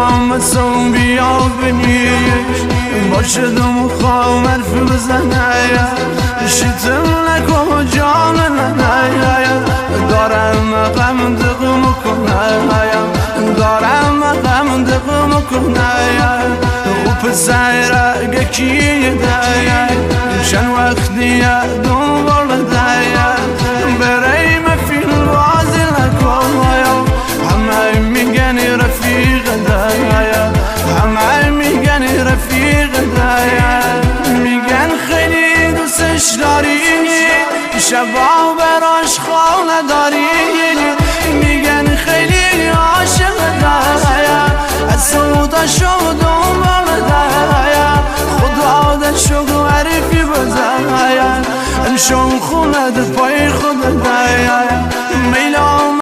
میخوام سو بیا بنیش باشدم خوام حرف بزنه شیطم نکن جان ننه دارم غم دقم کنه دارم غم دقم کنه و پسر گکی ده چند وقتی دنبال ده برای مفیل بازی نکن همه میگن رفیق ده همه میگن رفیق ده میگن خیلی دوستش داری شبا براش خانه داری میگن خیلی عاشق ده از سودا شد دنبال ده خدا ده شد عرفی بزن امشون خونه